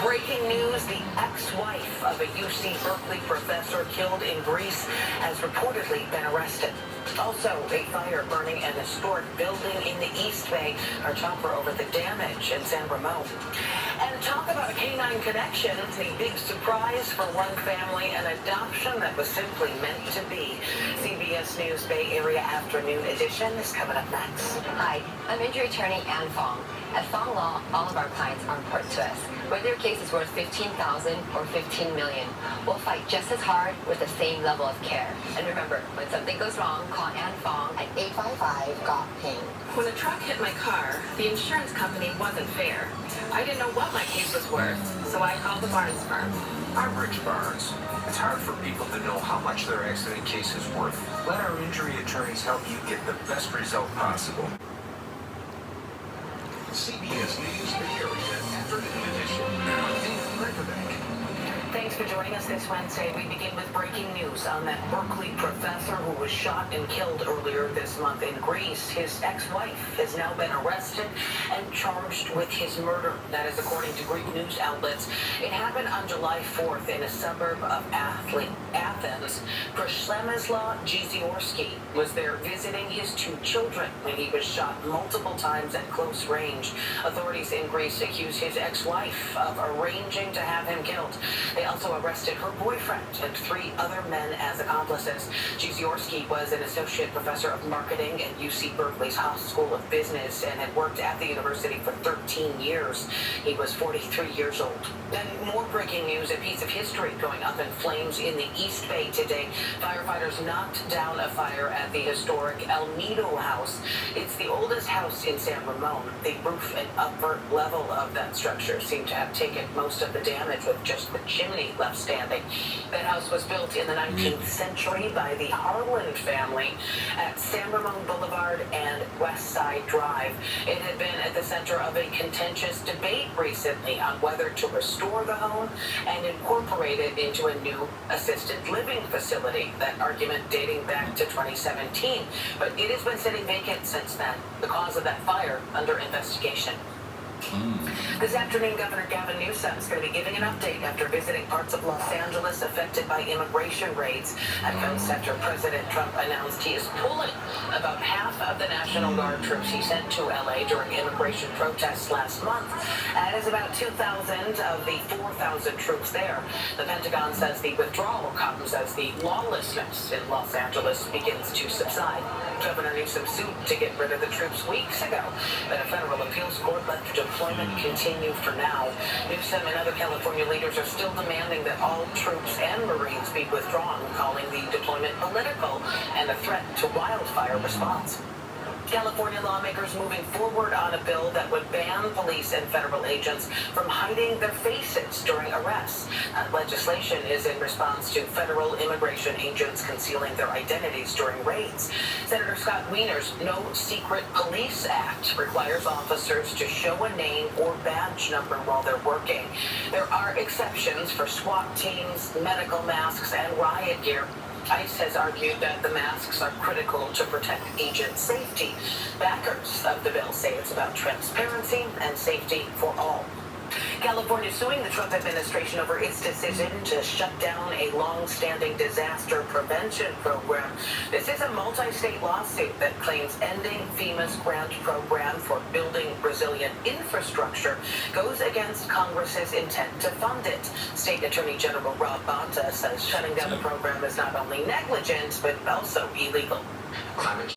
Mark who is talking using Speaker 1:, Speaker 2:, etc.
Speaker 1: Breaking news, the ex-wife of a UC Berkeley professor killed in Greece has reportedly been arrested. Also, a fire burning an historic building in the East Bay. Our chopper over the damage in San Ramon. And talk about a canine connection, the big surprise for one family, an adoption that was simply meant to be. CBS News Bay Area Afternoon Edition is coming up next.
Speaker 2: Hi, I'm injury attorney Anne Fong. At Fong Law, all of our clients are important to us. Whether your case is worth $15,000 or $15 million, we'll fight just as hard with the same level of care. And remember, when something goes wrong, call Anne Fong at 855-GOT-PAIN.
Speaker 3: When a truck hit my car, the insurance company wasn't fair. I didn't know what my case was worth, so I called the Barnes firm.
Speaker 4: I'm Rich Barnes. It's hard for people to know how much their accident case is worth. Let our injury attorneys help you get the best result possible. CBS News Bay Area Afternoon Edition.
Speaker 1: Thanks for joining us this Wednesday. We begin with breaking news on that Berkeley professor who was shot and killed earlier this month in Greece. His ex-wife has now been arrested and charged with his murder. That is according to Greek news outlets. It happened on July 4th in a suburb of Athens. Przemysław Giziorski was there visiting his two children when he was shot multiple times at close range. Authorities in Greece accuse his ex-wife of arranging to have him killed. They also arrested her boyfriend and 3 other men as accomplices. Giziorski was an associate professor of marketing at UC Berkeley's Haas School of Business and had worked at the university for 13 years. He was 43 years old. Then more breaking news, a piece of history going up in flames in the East Bay today. Firefighters knocked down a fire at the historic El Nido house. It's the oldest house in San Ramon. The roof and upper level of that structure seem to have taken most of the damage, with just the chimney left standing. That house was built in the 19th century by the Harlan family at San Ramon Boulevard and West Side Drive. It had been at the center of a contentious debate recently on whether to restore the home and incorporate it into a new assisted living facility. That argument dating back to 2017, but it has been sitting vacant since then. The cause of that fire under investigation. This afternoon, Governor Gavin Newsom is going to be giving an update after visiting parts of Los Angeles affected by immigration raids. That comes after President Trump announced he is pulling about half of the National Guard troops he sent to LA during immigration protests last month. That is about 2,000 of the 4,000 troops there. The Pentagon says the withdrawal comes as the lawlessness in Los Angeles begins to subside. Governor Newsom sued to get rid of the troops weeks ago, but a federal appeals court let the deployment continue for now. Newsom and other California leaders are still demanding that all troops and Marines be withdrawn, calling the deployment political and a threat to wildfire response. California lawmakers moving forward on a bill that would ban police and federal agents from hiding their faces during arrests. That legislation is in response to federal immigration agents concealing their identities during raids. Senator Scott Wiener's No Secret Police Act requires officers to show a name or badge number while they're working. There are exceptions for SWAT teams, medical masks, and riot gear. ICE has argued that the masks are critical to protect agent safety. Backers of the bill say it's about transparency and safety for all. California suing the Trump administration over its decision to shut down a long-standing disaster prevention program. This is a multi-state lawsuit that claims ending FEMA's grant program for building resilient infrastructure goes against Congress's intent to fund it. State Attorney General Rob Bonta says shutting down the program is not only negligent, but also illegal.